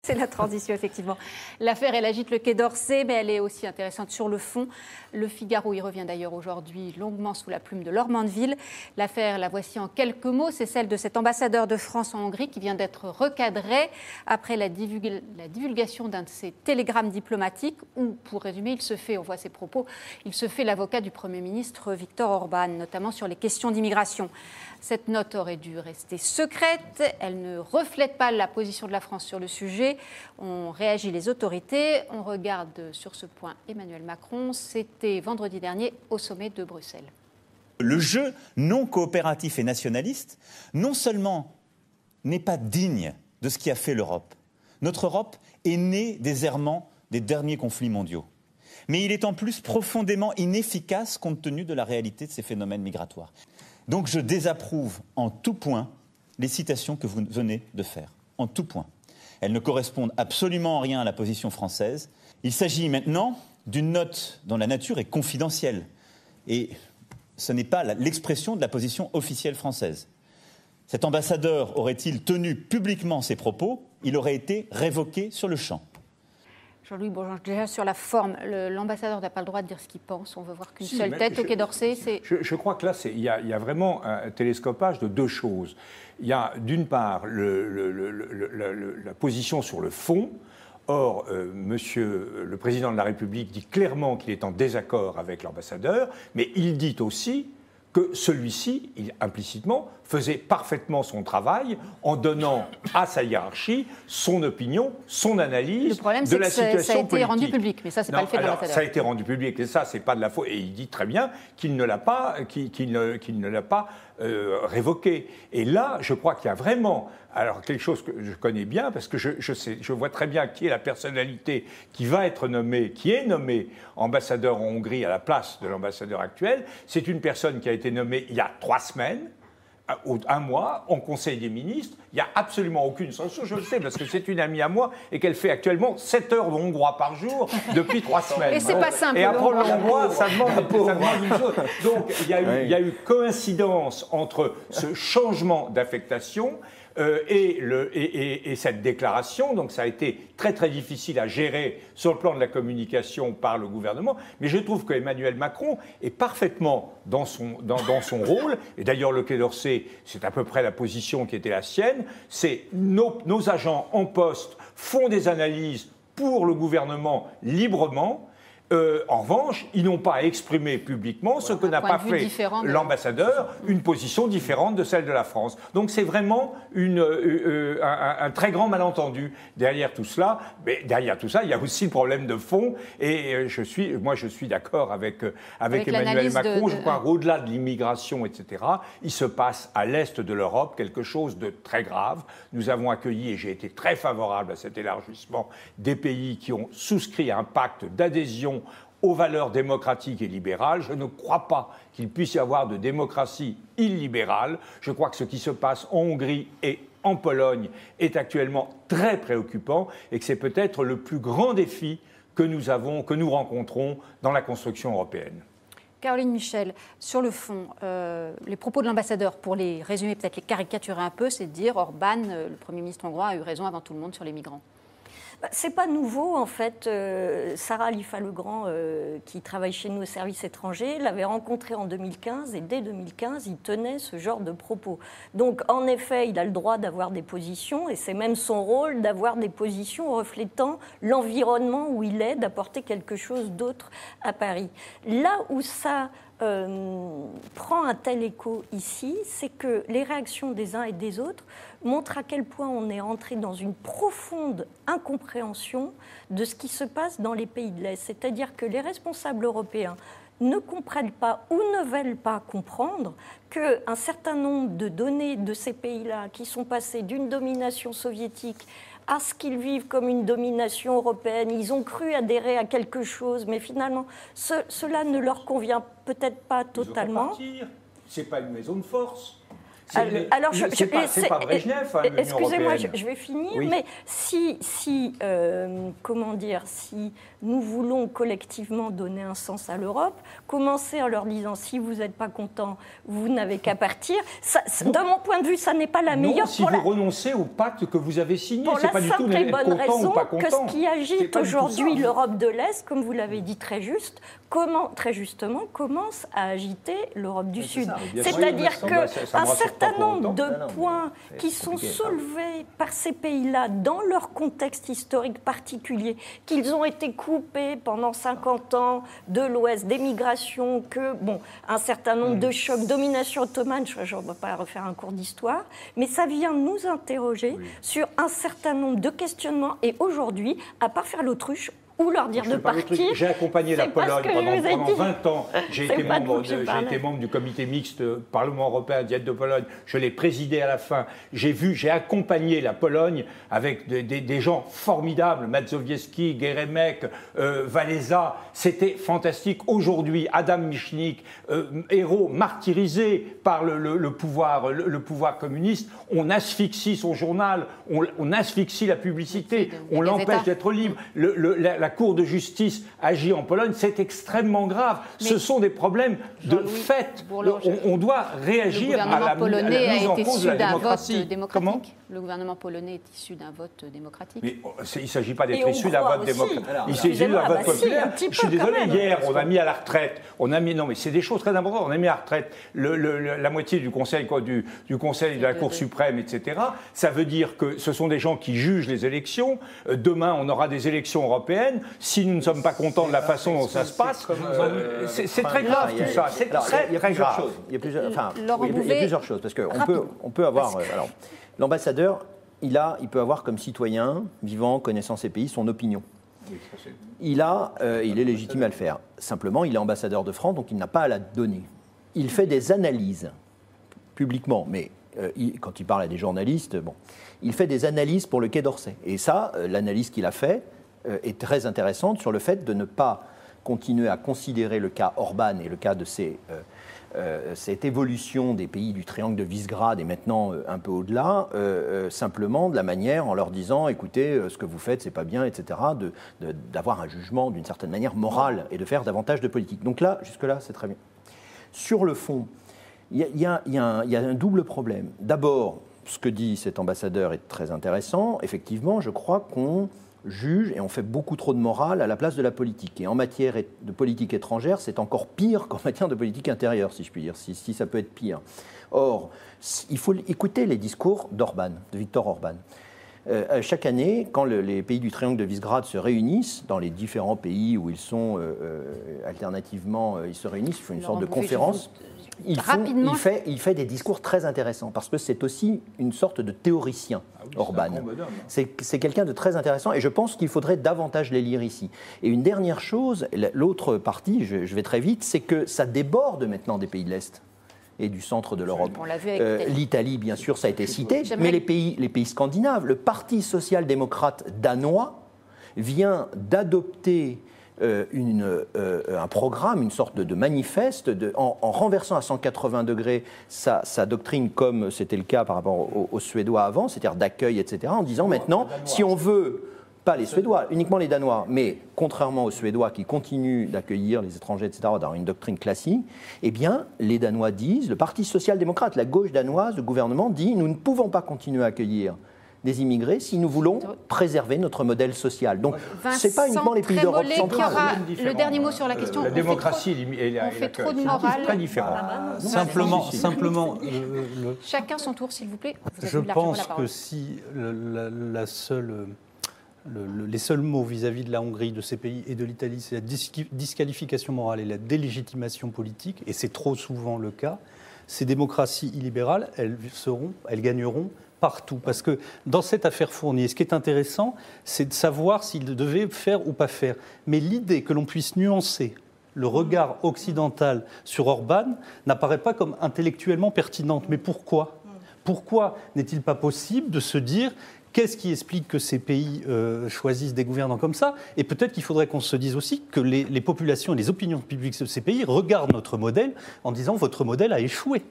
C'est la transition, effectivement. L'affaire, elle agite le Quai d'Orsay, mais elle est aussi intéressante sur le fond. Le Figaro y revient d'ailleurs aujourd'hui longuement sous la plume de Laure Mandeville. L'affaire, la voici en quelques mots, c'est celle de cet ambassadeur de France en Hongrie qui vient d'être recadré après la divulgation d'un de ses télégrammes diplomatiques où, pour résumer, il se fait, on voit ses propos, il se fait l'avocat du Premier ministre Viktor Orban, notamment sur les questions d'immigration. Cette note aurait dû rester secrète, elle ne reflète pas la position de la France sur le sujet. On réagit les autorités, on regarde sur ce point Emmanuel Macron, c'était vendredi dernier au sommet de Bruxelles. Le jeu non coopératif et nationaliste, non seulement n'est pas digne de ce qui a fait l'Europe, notre Europe est née des errements des derniers conflits mondiaux, mais il est en plus profondément inefficace compte tenu de la réalité de ces phénomènes migratoires. Donc je désapprouve en tout point les citations que vous venez de faire, en tout point. Elles ne correspondent absolument en rien à la position française. Il s'agit maintenant d'une note dont la nature est confidentielle. Et ce n'est pas l'expression de la position officielle française. Cet ambassadeur aurait-il tenu publiquement ses propos, il aurait été révoqué sur le champ. Jean-Louis Bourgeon, déjà sur la forme, l'ambassadeur n'a pas le droit de dire ce qu'il pense. On veut voir qu'une seule tête au Quai d'Orsay. Je crois que là, il y a vraiment un télescopage de deux choses. Il y a d'une part la position sur le fond. Or, monsieur le président de la République dit clairement qu'il est en désaccord avec l'ambassadeur, mais il dit aussi que celui-ci, implicitement, faisait parfaitement son travail en donnant à sa hiérarchie son opinion, son analyse de la situation politique. Le problème, c'est que ça a été rendu public, mais ça, c'est pas le fait de l'ambassadeur. Ça a été rendu public, et ça, c'est pas de la faute. Et il dit très bien qu'il ne l'a pas, révoqué. Et là, je crois qu'il y a vraiment, alors quelque chose que je connais bien, parce que je vois très bien qui est la personnalité qui va être nommée, qui est nommée ambassadeur en Hongrie à la place de l'ambassadeur actuel. C'est une personne qui a été nommée il y a 3 semaines. Un mois, en Conseil des ministres, il n'y a absolument aucune sanction, je le sais, parce que c'est une amie à moi et qu'elle fait actuellement 7 heures de hongrois par jour depuis 3 semaines. Et c'est pas simple. Et apprendre le hongrois, ça demande une chose. Donc il y a eu coïncidence entre ce changement d'affectation et cette déclaration. Donc ça a été très très difficile à gérer sur le plan de la communication par le gouvernement. Mais je trouve qu'Emmanuel Macron est parfaitement dans son rôle. Et d'ailleurs le Quai d'Orsay, c'est à peu près la position qui était la sienne. C'est nos agents en poste font des analyses pour le gouvernement librement. En revanche, ils n'ont pas à exprimer publiquement ce que n'a pas fait l'ambassadeur, une position différente de celle de la France. Donc c'est vraiment un très grand malentendu derrière tout cela. Mais derrière tout ça, il y a aussi le problème de fond. Et je suis d'accord avec Emmanuel Macron. Je crois qu'au-delà de l'immigration, etc., il se passe à l'est de l'Europe quelque chose de très grave. Nous avons accueilli, et j'ai été très favorable à cet élargissement, des pays qui ont souscrit à un pacte d'adhésion aux valeurs démocratiques et libérales. Je ne crois pas qu'il puisse y avoir de démocratie illibérale. Je crois que ce qui se passe en Hongrie et en Pologne est actuellement très préoccupant et que c'est peut-être le plus grand défi que nous rencontrons dans la construction européenne. Caroline Michel, sur le fond, les propos de l'ambassadeur, pour les résumer, peut-être les caricaturer un peu, c'est de dire Orban, le Premier ministre hongrois, a eu raison avant tout le monde sur les migrants. C'est pas nouveau, en fait. Sarah Lifa-Legrand, qui travaille chez nous au service étranger, l'avait rencontré en 2015 et dès 2015, il tenait ce genre de propos. Donc, en effet, il a le droit d'avoir des positions et c'est même son rôle d'avoir des positions reflétant l'environnement où il est, d'apporter quelque chose d'autre à Paris. Là où ça prend un tel écho ici, c'est que les réactions des uns et des autres montrent à quel point on est entré dans une profonde incompréhension de ce qui se passe dans les pays de l'Est. C'est-à-dire que les responsables européens ne comprennent pas ou ne veulent pas comprendre qu'un certain nombre de données de ces pays-là qui sont passés d'une domination soviétique à ce qu'ils vivent comme une domination européenne. Ils ont cru adhérer à quelque chose, mais finalement, cela ne leur convient peut-être pas totalement. C'est pas une maison de force. Alors, c'est pas Brejnev, hein, l'Union excusez-moi, européenne. je vais finir, Oui. mais si nous voulons collectivement donner un sens à l'Europe, commencer en leur disant si vous n'êtes pas content, vous n'avez qu'à partir. De mon point de vue, ça n'est pas la meilleure. Si vous renoncez au pacte que vous avez signé, pour c'est la pas du tout simple et bonne content raison ou pas que content. ce qui agite aujourd'hui ça. l'Europe de l'Est, comme vous l'avez dit très justement, commence à agiter l'Europe du Sud. C'est-à-dire qu'un certain nombre de points qui sont soulevés par ces pays-là dans leur contexte historique particulier, qu'ils ont été coupés pendant 50 ans de l'Ouest, des migrations, un certain nombre de chocs, domination ottomane, je ne vais pas refaire un cours d'histoire, mais ça vient nous interroger sur un certain nombre de questionnements. Et aujourd'hui, à part faire l'autruche, ou leur dire de partir. J'ai accompagné la Pologne pendant 20 ans. J'ai été membre du comité mixte Parlement européen, Diète de Pologne. Je l'ai présidé à la fin. J'ai accompagné la Pologne avec des gens formidables, Mazowiecki, Geremek, Walesa. C'était fantastique. Aujourd'hui, Adam Michnik, héros martyrisé par le pouvoir communiste, on asphyxie son journal, on asphyxie la publicité, on l'empêche d'être libre. La Cour de justice agit en Pologne, c'est extrêmement grave. Ce sont des problèmes de fait. On doit réagir à la mise en cause de la démocratie. Comment ? Le gouvernement polonais est issu d'un vote démocratique. Mais il ne s'agit pas d'être issu d'un vote démocratique. Il s'agit d'un vote populaire. Je suis désolé, hier, on a mis à la retraite. Non, mais c'est des choses très importantes. On a mis à la retraite la moitié du conseil, du conseil de la Cour suprême, etc. Ça veut dire que ce sont des gens qui jugent les élections. Demain, on aura des élections européennes. Si nous ne sommes pas contents de la façon dont ça se passe, c'est très grave tout ça. C'est très grave. Il y a plusieurs choses. Parce qu'on peut avoir... L'ambassadeur, il peut avoir comme citoyen, vivant, connaissant ses pays, son opinion. Il est légitime à le faire. Simplement, il est ambassadeur de France, donc il n'a pas à la donner. Il fait des analyses, publiquement, mais quand il parle à des journalistes, il fait des analyses pour le Quai d'Orsay. Et ça, l'analyse qu'il a faite est très intéressante sur le fait de ne pas continuer à considérer le cas Orban et le cas de cette évolution des pays du triangle de Visegrad et maintenant un peu au-delà, simplement de la manière en leur disant écoutez, ce que vous faites, c'est pas bien, etc., d'avoir un jugement d'une certaine manière morale et de faire davantage de politique. Donc là, jusque-là, c'est très bien. Sur le fond, il y a un double problème. D'abord, ce que dit cet ambassadeur est très intéressant. Effectivement, je crois qu'on juge et on fait beaucoup trop de morale à la place de la politique. Et en matière de politique étrangère, c'est encore pire qu'en matière de politique intérieure, si je puis dire, si ça peut être pire. Or, il faut écouter les discours d'Orban, de Viktor Orban. Chaque année, quand les pays du triangle de Visegrad se réunissent, dans les différents pays où ils sont alternativement, ils se réunissent, ils font une sorte de conférence. Il fait des discours très intéressants parce que c'est aussi une sorte de théoricien, Orban. C'est quelqu'un de très intéressant et je pense qu'il faudrait davantage les lire ici. Et une dernière chose, l'autre partie, je vais très vite, c'est que ça déborde maintenant des pays de l'Est et du centre de l'Europe. L'Italie, bien sûr, ça a été cité, mais les pays scandinaves, le Parti social-démocrate danois vient d'adopter un programme, une sorte de manifeste, en renversant à 180 degrés sa doctrine, comme c'était le cas par rapport aux Suédois avant, c'est-à-dire d'accueil, etc., en disant maintenant, si on veut, pas les Suédois, uniquement les Danois, mais contrairement aux Suédois qui continuent d'accueillir les étrangers, etc., dans une doctrine classique, eh bien, les Danois disent, le Parti social-démocrate, la gauche danoise, le gouvernement dit, nous ne pouvons pas continuer à accueillir des immigrés si nous voulons préserver notre modèle social. Donc, ce n'est pas uniquement les pays d'Europe centrale. Le dernier mot sur la question. La démocratie, on fait trop de morale. C'est très différent. Simplement, chacun son tour, s'il vous plaît. Je pense que si les seuls mots vis-à-vis de la Hongrie, de ces pays et de l'Italie, c'est la disqualification morale et la délégitimation politique, et c'est trop souvent le cas, ces démocraties illibérales, elles gagneront partout. Parce que dans cette affaire Fournier, ce qui est intéressant, c'est de savoir s'il devait faire ou pas faire. Mais l'idée que l'on puisse nuancer le regard occidental sur Orban n'apparaît pas comme intellectuellement pertinente. Mais pourquoi ? Pourquoi n'est-il pas possible de se dire qu'est-ce qui explique que ces pays choisissent des gouvernants comme ça ? Et peut-être qu'il faudrait qu'on se dise aussi que les populations et les opinions publiques de ces pays regardent notre modèle en disant « votre modèle a échoué ».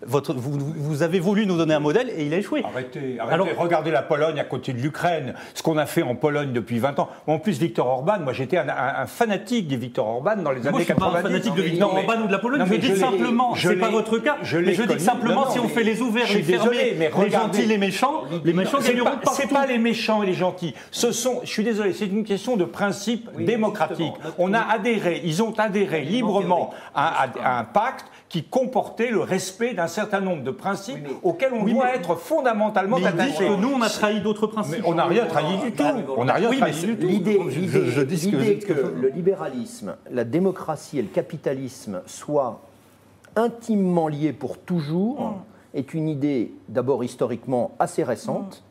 Vous avez voulu nous donner un modèle et il a échoué. Arrêtez. Regardez la Pologne à côté de l'Ukraine, ce qu'on a fait en Pologne depuis 20 ans. En plus, Viktor Orban, moi j'étais un fanatique de Viktor Orban dans les années 90. Moi je suis pas un fanatique de Viktor Orban ou de la Pologne, je dis simplement, c'est pas votre cas, mais je dis simplement si on fait les ouverts, les fermés, les gentils, les méchants gagneront partout. C'est pas les méchants et les gentils, je suis désolé, c'est une question de principe démocratique. Ils ont adhéré librement à un pacte qui comportait le respect d'un certain nombre de principes auxquels on doit être fondamentalement attaché. Nous, on a trahi d'autres principes. Mais on n'a rien trahi du tout. L'idée que le libéralisme, la démocratie et le capitalisme soient intimement liés pour toujours est une idée d'abord historiquement assez récente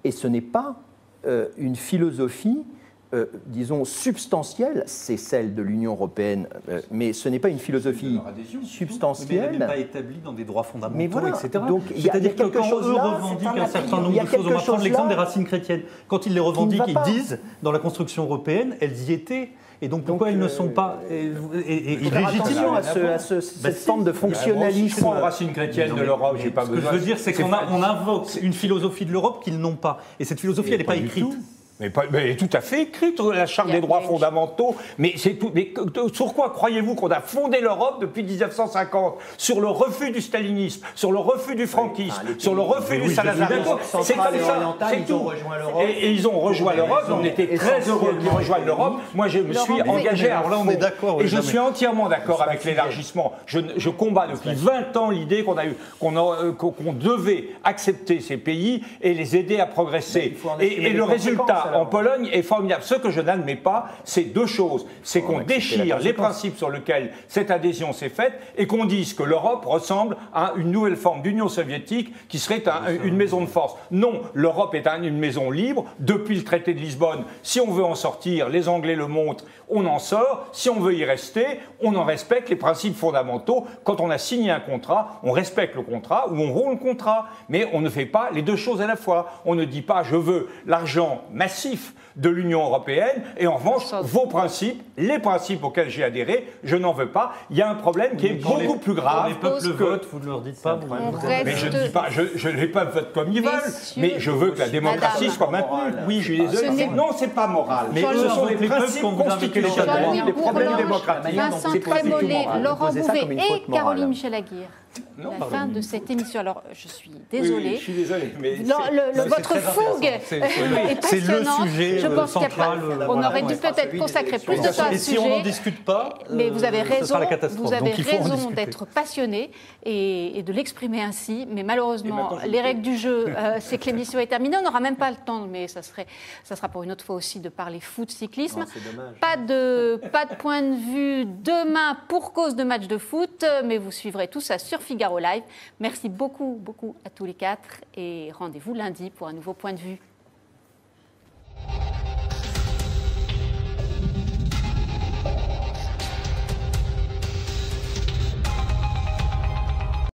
et ce n'est pas une philosophie disons, substantielle, c'est celle de l'Union européenne, mais ce n'est pas une philosophie substantielle. Mais elle n'est pas établie dans des droits fondamentaux, voilà. etc. Donc, c'est-à-dire que quand eux revendiquent un certain nombre de choses, on va prendre l'exemple des racines chrétiennes. Quand ils les revendiquent, ils disent, dans la construction européenne, elles y étaient. Et donc pourquoi elles ne sont pas légitimes à cette forme de fonctionnalisme. Racines chrétiennes de l'Europe, j'ai pas besoin. Ce que je veux dire, c'est qu'on invoque une philosophie de l'Europe qu'ils n'ont pas. Et cette philosophie, elle n'est pas écrite. Mais tout à fait écrite, la Charte des droits fondamentaux. Mais c'est tout. Mais sur quoi croyez-vous qu'on a fondé l'Europe depuis 1950 ? Sur le refus du stalinisme, sur le refus du franquisme, sur le refus du salazarisme. C'est comme ça. C'est tout. Et ils ont rejoint l'Europe. On était très heureux qu'ils rejoignent l'Europe. Moi, je me suis engagé à fond. Et je suis entièrement d'accord avec l'élargissement. Je combats depuis 20 ans l'idée qu'on devait accepter ces pays et les aider à progresser. Et le résultat en Pologne est formidable. Ce que je n'admets pas, c'est deux choses. C'est qu'on déchire les principes sur lesquels cette adhésion s'est faite et qu'on dise que l'Europe ressemble à une nouvelle forme d'Union soviétique qui serait une maison de force. Non, l'Europe est une maison libre. Depuis le traité de Lisbonne, si on veut en sortir, les Anglais le montrent, on en sort. Si on veut y rester, on en respecte les principes fondamentaux. Quand on a signé un contrat, on respecte le contrat ou on rompt le contrat. Mais on ne fait pas les deux choses à la fois. On ne dit pas « je veux l'argent massif de l'Union européenne et en revanche, vos principes, les principes auxquels j'ai adhéré, je n'en veux pas. » Il y a un problème qui est beaucoup plus grave. Les peuples votent, vous ne leur dites pas. Mais je ne dis pas, je n'ai pas vote comme ils veulent, mais je veux que la démocratie soit maintenue. Oui, je suis désolé. Non, c'est pas moral. Mais ce sont des principes constitutionnels, des problèmes démocratiques. Vincent Trémollet, Laurent Bouvet et Caroline Michel-Aguirre. La fin de cette émission. Alors, je suis désolée. Oui, je suis désolée. Mais votre fougue est passionnante. C'est le sujet central. On aurait dû peut-être consacrer plus de temps à ce sujet. Et si on n'en discute pas, mais vous avez raison. Vous avez raison d'être passionné et de l'exprimer ainsi. Mais malheureusement, les règles du jeu, c'est que l'émission est terminée. On n'aura même pas le temps, mais ça sera pour une autre fois aussi de parler foot, cyclisme. Pas de point de vue demain pour cause de match de foot, mais vous suivrez tout ça sur Figaro Live. Merci beaucoup à tous les quatre et rendez-vous lundi pour un nouveau point de vue.